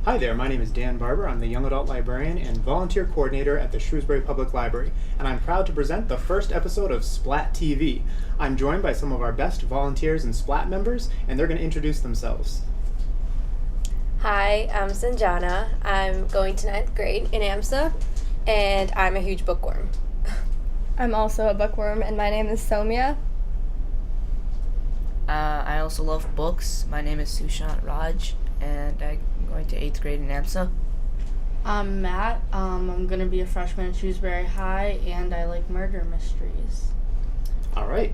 Hi there, my name is Dan Barbour. I'm the Young Adult Librarian and Volunteer Coordinator at the Shrewsbury Public Library, and I'm proud to present the first episode of Splat TV. I'm joined by some of our best volunteers and Splat members, and they're going to introduce themselves. Hi, I'm Sanjana. I'm going to 9th grade in AMSA, and I'm a huge bookworm. I'm also a bookworm, and my name is Somya. I also love books. My name is Sushant Raj, and I'm going to 8th grade in AMSA. I'm Matt. I'm going to be a freshman at Shrewsbury High, and I like murder mysteries. All right.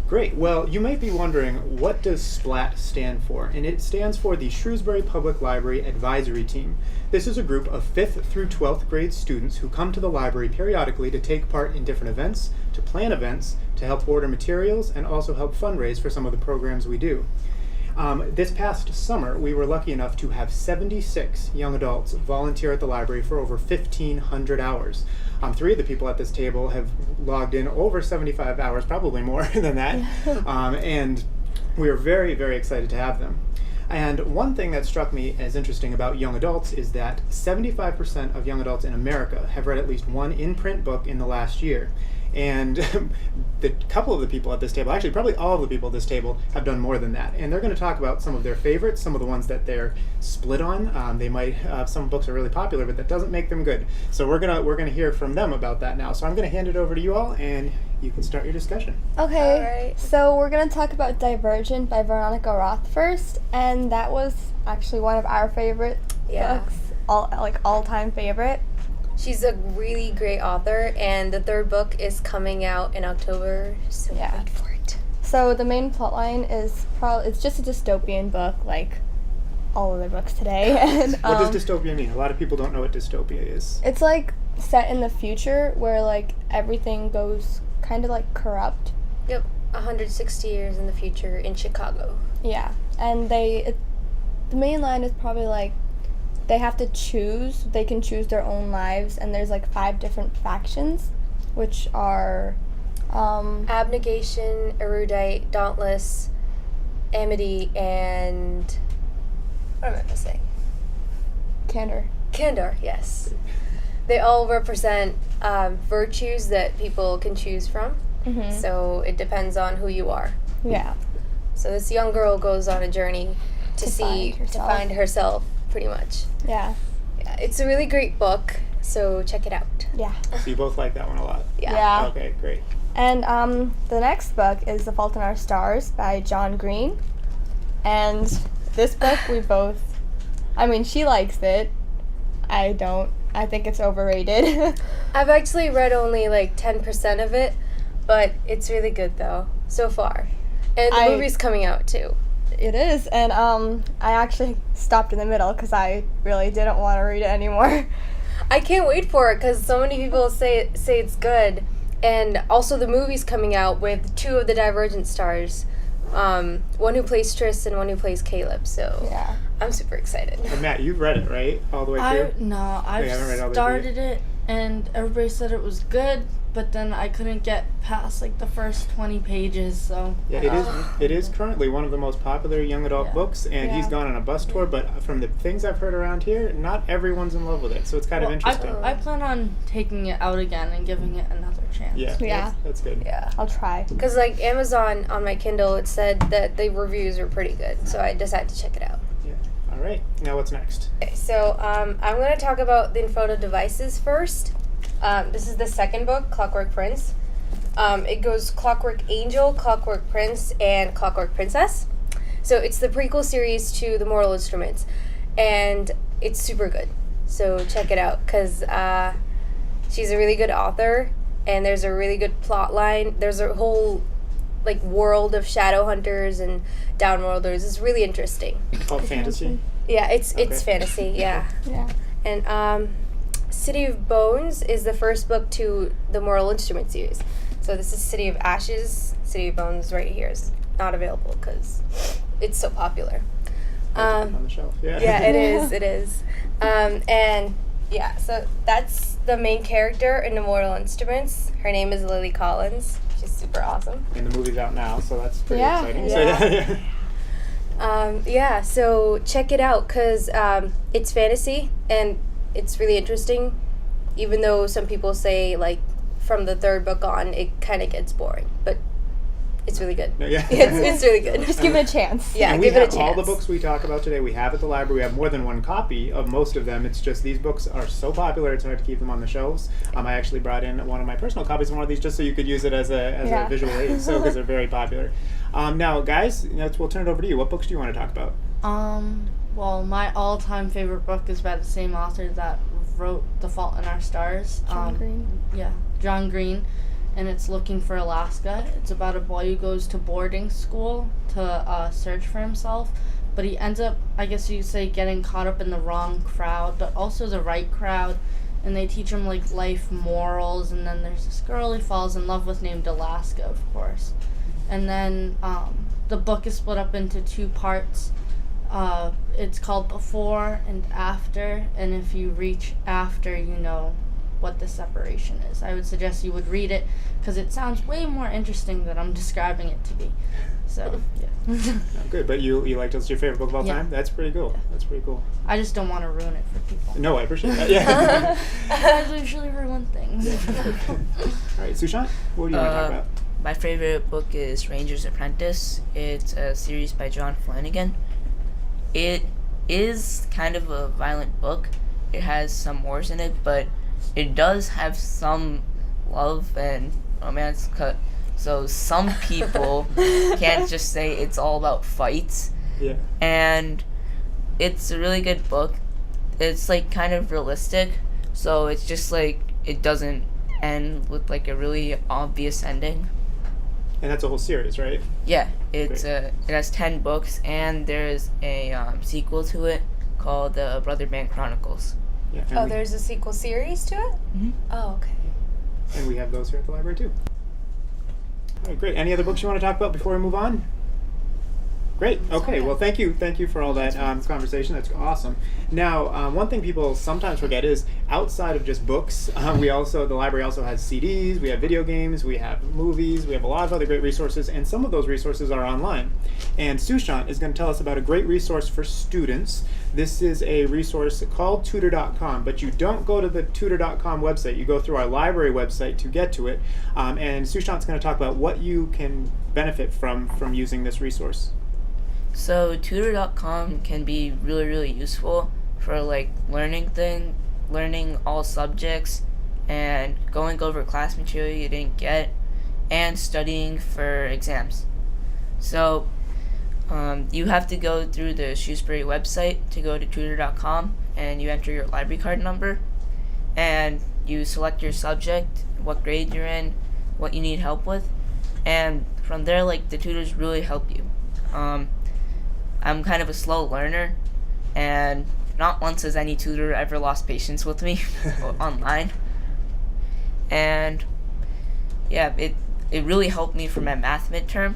Great. Well, you might be wondering, what does SPLAT stand for? And it stands for the Shrewsbury Public Library Advisory Team. This is a group of 5th through 12th grade students who come to the library periodically to take part in different events, to plan events, to help order materials, and also help fundraise for some of the programs we do. This past summer, we were lucky enough to have 76 young adults volunteer at the library for over 1,500 hours. 3 of the people at this table have logged in over 75 hours, probably more than that, and we are very, very excited to have them. And one thing that struck me as interesting about young adults is that 75% of young adults in America have read at least one in-print book in the last year. And the couple of the people at this table, actually probably all of the people at this table, have done more than that. And they're going to talk about some of their favorites, some of the ones that they're split on. They might some books are really popular, but that doesn't make them good. So we're gonna hear from them about that now. So I'm going to hand it over to you all, and you can start your discussion. Okay, All right. So we're going to talk about Divergent by Veronica Roth first, and that was actually one of our favorite books, all-time favorite. She's a really great author, and the 3rd book is coming out in October, so wait for it. So the main plotline is it's just a dystopian book, like all of their books today. And What does dystopia mean? A lot of people don't know what dystopia is. it's like set in the future where like everything goes kind of like corrupt. Yep, 160 years in the future in Chicago. Yeah, and the main line is probably like they have to choose. They can choose their own lives, and there's like 5 different factions, which are Abnegation, Erudite, Dauntless, Amity, and what am I missing? Candor, yes. They all represent virtues that people can choose from. Mhm. So it depends on who you are. Yeah. So this young girl goes on a journey to find herself, pretty much. Yeah. Yeah, it's a really great book, so check it out. Yeah. So you both like that one a lot? Yeah. Okay, great. And the next book is The Fault in Our Stars by John Green. And this book she likes it. I don't. I think it's overrated. I've actually read only like 10% of it, but it's really good though, so far. And the movie's coming out too. It is, and I actually stopped in the middle because I really didn't want to read it anymore. I can't wait for it because so many people say it's good, and also the movie's coming out with 2 of the Divergent stars, one who plays Tris and one who plays Caleb. So Yeah. I'm super excited. And Matt, you've read it, right? All the way through? I've haven't read all the way started it, and everybody said it was good, but then I couldn't get past like the first 20 pages, so... Yeah, it is currently one of the most popular young adult books, and he's gone on a bus tour, but from the things I've heard around here, not everyone's in love with it, so it's kind of interesting. I plan on taking it out again and giving it another chance. Yeah. That's good. Yeah. I'll try. Because like Amazon on my Kindle, it said that the reviews were pretty good, so I decided to check it out. Yeah. All right. Now what's next? Okay, so I'm going to talk about the Inferno Devices first. This is the 2nd book, Clockwork Prince. It goes Clockwork Angel, Clockwork Prince, and Clockwork Princess. So it's the prequel series to The Mortal Instruments, and it's super good. So check it out, because she's a really good author, and there's a really good plot line. There's a whole like world of shadow hunters and downworlders. It's really interesting. Oh, fantasy? Yeah, it's Okay. fantasy, yeah. Yeah. And City of Bones is the first book to the Mortal Instruments series. So this is City of Ashes. City of Bones right here is not available because it's so popular. On the shelf. Yeah. Yeah, it is. And yeah, so that's the main character in the Mortal Instruments. Her name is Lily Collins. She's super awesome. And the movie's out now, so that's pretty Yeah. exciting. Yeah. So, Yeah, so check it out because it's fantasy and it's really interesting, even though some people say, like, from the third book on, it kind of gets boring. But it's really good. No, yeah. It's really good. Just give it a chance. Yeah, and give we it a have chance. all the books we talk about today. We have at the library. We have more than one copy of most of them. It's just these books are so popular, it's hard to keep them on the shelves. I actually brought in one of my personal copies of one of these just so you could use it as a visual aid, so because they're very popular. Now, guys, we'll turn it over to you. What books do you want to talk about? Well, my all-time favorite book is by the same author that wrote The Fault in Our Stars. John Green. Yeah, John Green. And it's Looking for Alaska. It's about a boy who goes to boarding school to search for himself, but he ends up, I guess you could say, getting caught up in the wrong crowd, but also the right crowd, and they teach him, like, life morals, and then there's this girl he falls in love with named Alaska, of course. And then the book is split up into 2 parts. It's called Before and After, and if you reach after, you know what the separation is. I would suggest you would read it because it sounds way more interesting than I'm describing it to be. So, yeah. Oh, good, but you liked it's your favorite book of all time? That's pretty cool. Yeah. That's pretty cool. I just don't want to ruin it for people. No, I appreciate that. Yeah. I usually ruin things. All right, Sushant, what do you want to talk about? My favorite book is Ranger's Apprentice. It's a series by John Flanagan. It is kind of a violent book. It has some wars in it, but it does have some love and romance. So some people can't just say it's all about fights. Yeah. And it's a really good book. It's like kind of realistic. So it's just like it doesn't end with like a really obvious ending. And that's a whole series, right? Yeah, it has 10 books, and there's a sequel to it called The Brother Band Chronicles. Yeah. Oh, there's a sequel series to it? Mm-hmm. Oh, okay. And we have those here at the library too. All right, great. Any other books you want to talk about before we move on? Great. Okay. Well, thank you for all that conversation. That's awesome. Now, one thing people sometimes forget is outside of just books, the library also has CDs. We have video games. We have movies. We have a lot of other great resources, and some of those resources are online. And Sushant is going to tell us about a great resource for students. This is a resource called Tutor.com, but you don't go to the Tutor.com website. You go through our library website to get to it. And Sushant's going to talk about what you can benefit from using this resource. So Tutor.com can be really, really useful for like learning all subjects and going over class material you didn't get and studying for exams. So you have to go through the Shrewsbury website to go to Tutor.com, and you enter your library card number and you select your subject, what grade you're in, what you need help with, and from there, like, the tutors really help you. I'm kind of a slow learner, and not once has any tutor ever lost patience with me online. And yeah, it really helped me for my math midterm.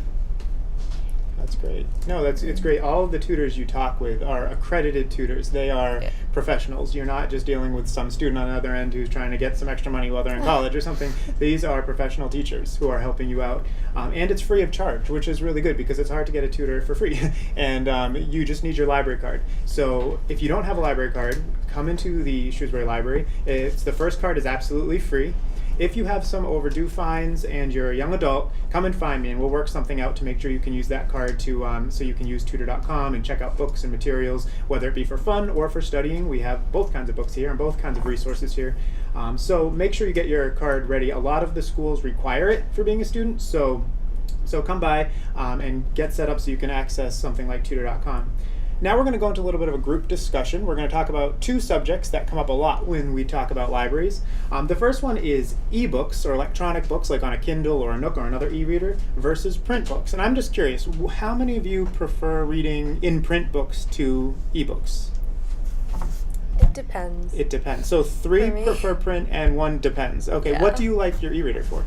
That's great. No, it's great. All of the tutors you talk with are accredited tutors. They are professionals. You're not just dealing with some student on the other end who's trying to get some extra money while they're in college or something. These are professional teachers who are helping you out. And it's free of charge, which is really good because it's hard to get a tutor for free. And you just need your library card. So if you don't have a library card, come into the Shrewsbury Library. The first card is absolutely free. If you have some overdue fines and you're a young adult, come and find me and we'll work something out to make sure you can use that card to so you can use Tutor.com and check out books and materials, whether it be for fun or for studying. We have both kinds of books here and both kinds of resources here. So make sure you get your card ready. A lot of the schools require it for being a student, so come by and get set up so you can access something like Tutor.com. Now we're going to go into a little bit of a group discussion. We're going to talk about 2 subjects that come up a lot when we talk about libraries. The first one is ebooks or electronic books like on a Kindle or a Nook or another e-reader versus print books. And I'm just curious, how many of you prefer reading in print books to ebooks? It depends. It depends. So 3 prefer print and 1 depends. Okay, Yeah. What do you like your e-reader for?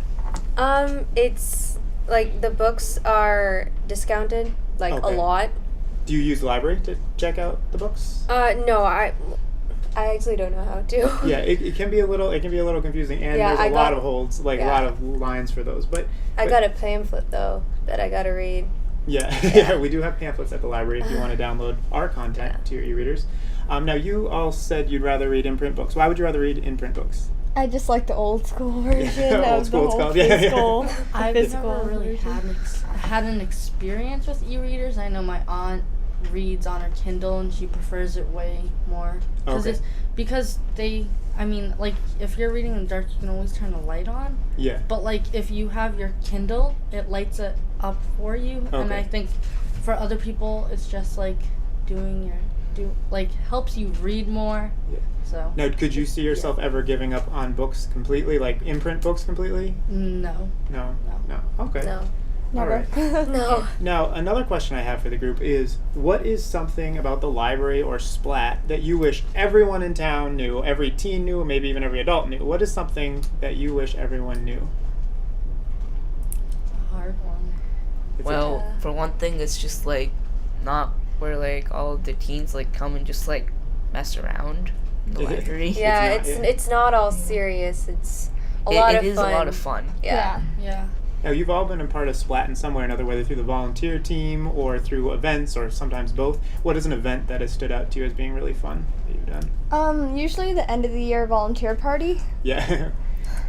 It's like the books are discounted a lot. Do you use the library to check out the books? No, I actually don't know how to. Yeah, it can be a little confusing, and there's a lot of holds, a lot of lines for those. But I got a pamphlet though that I gotta read. Yeah, yeah, we do have pamphlets at the library if you want to download our content to your e-readers. Now, you all said you'd rather read in-print books. Why would you rather read in-print books? I just like the old school version Old of school, the it's whole called, yeah. physical. I've physical never really version. had an experience with e-readers. I know my aunt reads on her Kindle and she prefers it way more. Okay. Because they, I mean, like, if you're reading in the dark, you can always turn the light on. Yeah. But, like, if you have your Kindle, it lights it up for you. And Okay. I think for other people, it's just, like, helps you read more. Yeah. So. Now, could you see yourself ever giving up on books completely, like in-print books completely? No. No. Okay. No. Never. Alright. No. Now, another question I have for the group is, what is something about the library or Splat that you wish everyone in town knew, every teen knew, maybe even every adult knew? What is something that you wish everyone knew? It's a hard one. It's Well, for one thing, it's just like not where like all of the teens like come and just like mess around in the Is it? library. Yeah, not, yeah. it's not all serious. It's a lot of It is fun. a lot of fun. Yeah. Yeah. Now, you've all been a part of Splat in some way or another, whether through the volunteer team or through events or sometimes both. What is an event that has stood out to you as being really fun that you've done? Usually the end of the year volunteer party. Yeah.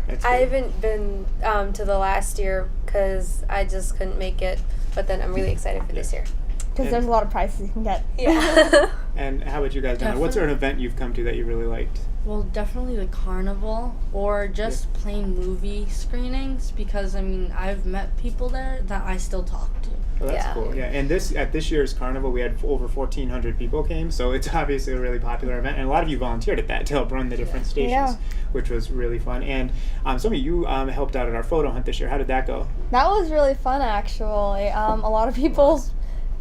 That's I good. haven't been to the last year because I just couldn't make it. But then I'm really excited for this year. Because And- there's a lot of prizes you can get. Yeah. And how about you guys, Donna? What's an event you've come to that you really liked? Well, definitely the carnival or just plain movie screenings because, I mean, I've met people there that I still talk to. Oh, that's Yeah. cool. Yeah, and at this year's carnival, we had over 1,400 people came, so it's obviously a really popular event, and a lot of you volunteered at that to help run the different stations, Yeah. which was really fun. And some of you helped out at our photo hunt this year. How did that go? That was really fun, actually. A lot of people,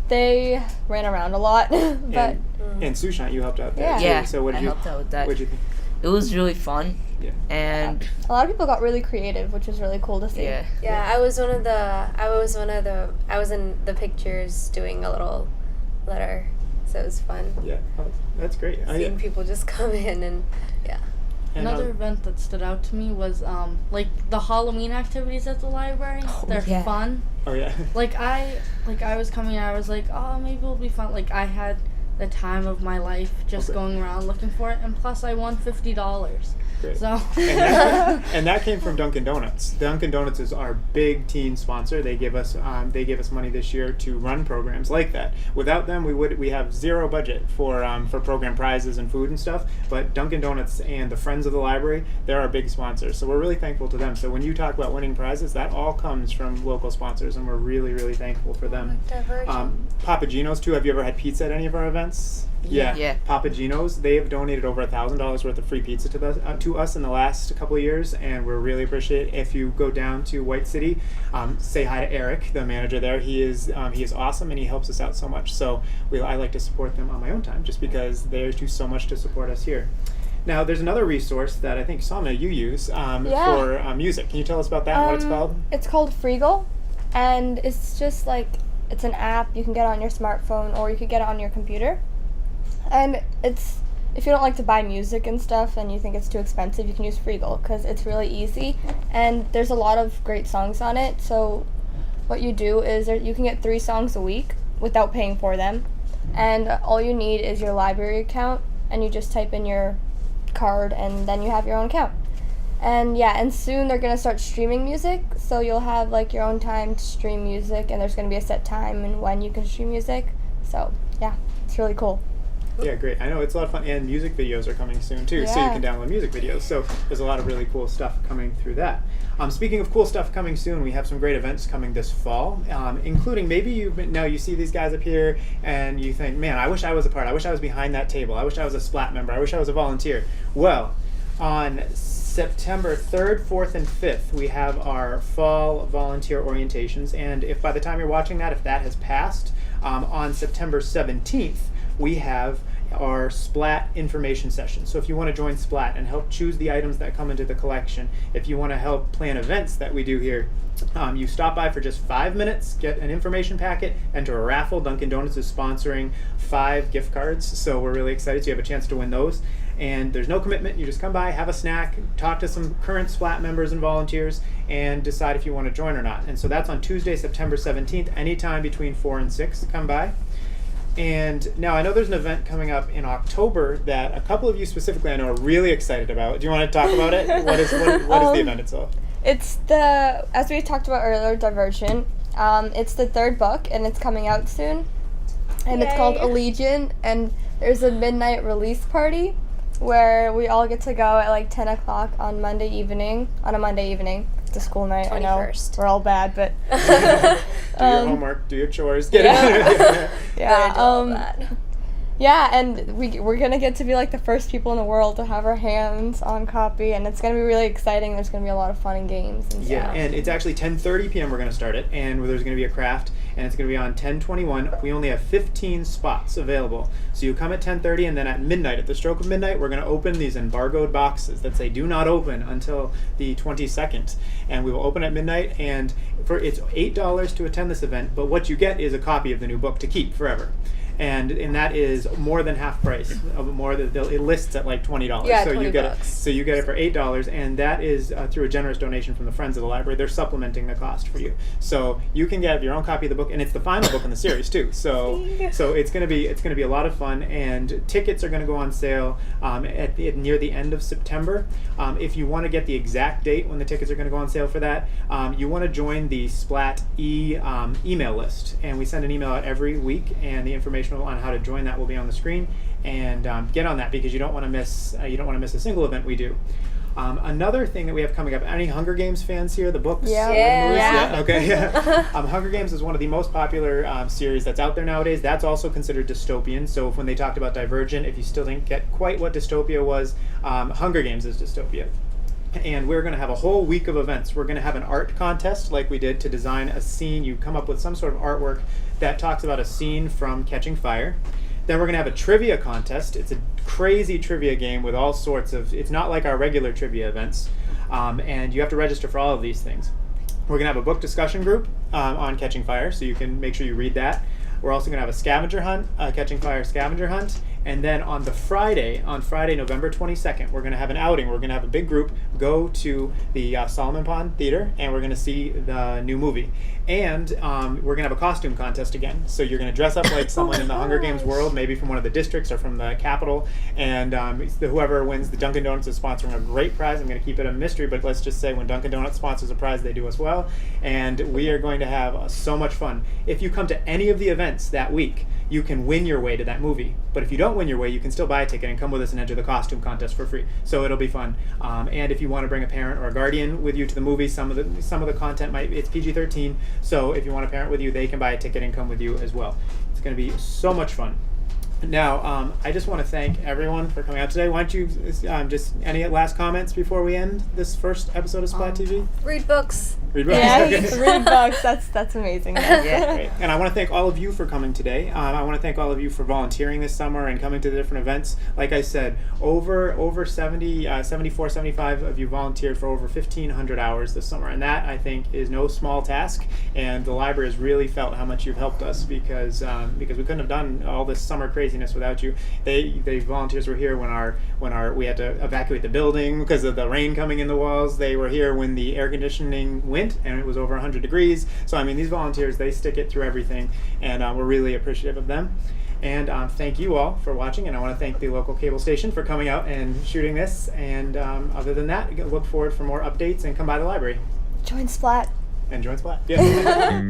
they ran around a lot, but And Sushant, you helped out there Yeah. too. Yeah, So what I did you? helped out with that. What did you think? It was really fun, Yeah. and a lot of people got really creative, which was really cool to see. yeah, Yeah, I was in the pictures doing a little letter, so it was fun. Yeah. Oh, that's great. Oh, yeah. Seeing people just come in and And, Another event that stood out to me was like the Halloween activities at the library. They're yeah. fun. Oh yeah. Like I was coming and I was like, oh, maybe it'll be fun. Like I had the time of my life just Okay. going around looking for it, and plus I won $50. Great. So And that came from Dunkin' Donuts. Dunkin' Donuts is our big teen sponsor. They give us money this year to run programs like that. Without them, we have zero budget for program prizes and food and stuff. But Dunkin' Donuts and the Friends of the Library, they're our big sponsors. So we're really thankful to them. So when you talk about winning prizes, that all comes from local sponsors, and we're really, really thankful for them. Papa Gino's too. Have you ever had pizza at any of our events? Yeah. Papa Gino's, they have donated over $1,000 worth of free pizza to us in the last couple of years, and we're really appreciate it. If you go down to White City, say hi to Eric, the manager there. He is awesome, and he helps us out so much. So I like to support them on my own time, just because they do so much to support us here. Now, there's another resource that I think, Salma, you use for music. Can you tell us about that and what it's called? It's called Freegal, and it's just like, it's an app you can get on your smartphone or you could get it on your computer. And it's, if you don't like to buy music and stuff and you think it's too expensive, you can use Freegal because it's really easy. And there's a lot of great songs on it. So what you do is you can get 3 songs a week without paying for them. And all you need is your library account, and you just type in your card and then you have your own account. And yeah, and soon they're going to start streaming music. So you'll have like your own time to stream music, and there's going to be a set time and when you can stream music. So yeah, it's really cool. Yeah, great. I know it's a lot of fun, and music videos are coming soon too, so you Yeah. can download music videos. So there's a lot of really cool stuff coming through that. Speaking of cool stuff coming soon, we have some great events coming this fall, including maybe you see these guys up here and you think, man, I wish I was a part. I wish I was behind that table. I wish I was a Splat member. I wish I was a volunteer. Well, on September 3rd, 4th, and 5th, we have our fall volunteer orientations, and if by the time you're watching that, if that has passed, on September 17th, we have our Splat information session. So if you want to join Splat and help choose the items that come into the collection, if you want to help plan events that we do here, you stop by for just 5 minutes, get an information packet, enter a raffle. Dunkin' Donuts is sponsoring 5 gift cards, so we're really excited. So you have a chance to win those. and there's no commitment. You just come by, have a snack, talk to some current Splat members and volunteers, and decide if you want to join or not. And so that's on Tuesday, September 17th, anytime between 4 and 6. Come by. And now I know there's an event coming up in October that a couple of you specifically I know are really excited about. Do you want to talk about it? What is the event itself? It's as we talked about earlier, Divergent. It's the 3rd book, and it's coming out soon. And It's called Allegiant, and there's a midnight release party where we all get to go at like 10 o'clock on a Monday evening. It's a school night, 21st. I know. We're all bad, but... Do your homework, do your chores. Yeah, and we're going to get to be like the first people in the world to have our hands on copy, and it's going to be really exciting. There's going to be a lot of fun and games and stuff. And it's actually 10:30 p.m. we're going to start it, and there's going to be a craft, and it's going to be on 10/21. We only have 15 spots available. So you come at 10:30, and then at midnight, at the stroke of midnight, we're going to open these embargoed boxes that say do not open until the 22nd. And we will open at midnight, and it's $8 to attend this event, but what you get is a copy of the new book to keep forever. And that is more than half price. It lists at like $20. Yeah, so $20. you get it. So you get it for $8, and that is through a generous donation from the Friends of the Library. They're supplementing the cost for you. So you can get your own copy of the book, and it's the final book in the series too. So it's gonna be a lot of fun, and tickets are gonna go on sale near the end of September. If you want to get the exact date when the tickets are gonna go on sale for that, you want to join the Splat email list, and we send an email out every week, and the information on how to join that will be on the screen, and get on that because you don't want to miss a single event we do. Another thing that we have coming up, any Hunger Games fans here? The books? Yeah. Okay. Hunger Games is one of the most popular series that's out there nowadays. That's also considered dystopian. So when they talked about Divergent, if you still didn't get quite what dystopia was, Hunger Games is dystopia. And we're going to have a whole week of events. We're going to have an art contest like we did to design a scene. You come up with some sort of artwork that talks about a scene from Catching Fire. Then we're going to have a trivia contest. It's a crazy trivia game with all sorts of... It's not like our regular trivia events. And you have to register for all of these things. We're going to have a book discussion group on Catching Fire, so you can make sure you read that. We're also going to have a scavenger hunt, Catching Fire scavenger hunt. And then on Friday, November 22nd, we're going to have an outing. We're going to have a big group go to the Solomon Pond Theater, and we're going to see the new movie. And we're going to have a costume contest again. So you're going to dress up like someone in the Hunger Games world, maybe from one of the districts or from the Capitol. And whoever wins, the Dunkin' Donuts is sponsoring a great prize. I'm going to keep it a mystery, but let's just say when Dunkin' Donuts sponsors a prize, they do as well. And we are going to have so much fun. If you come to any of the events that week, you can win your way to that movie. But if you don't win your way, you can still buy a ticket and come with us and enter the costume contest for free. So it'll be fun. And if you want to bring a parent or a guardian with you to the movie, some of the content it's PG-13. So if you want a parent with you, they can buy a ticket and come with you as well. It's going to be so much fun. Now, I just want to thank everyone for coming out today. Why don't you just any last comments before we end this first episode of Splat TV? Read books. Read books. Yeah, Okay. read books. That's amazing. Yeah, great. And I want to thank all of you for coming today. I want to thank all of you for volunteering this summer and coming to the different events. Like I said, over 75 of you volunteered for over 1,500 hours this summer, and that I think is no small task. And the library has really felt how much you've helped us because we couldn't have done all this summer craziness without you. They volunteers were here when we had to evacuate the building because of the rain coming in the walls. They were here when the air conditioning went and it was over 100 degrees. So I mean, these volunteers, they stick it through everything, and we're really appreciative of them. And thank you all for watching, and I want to thank the local cable station for coming out and shooting this. And other than that, look forward for more updates and come by the library. Join Splat. And join Splat. Yeah.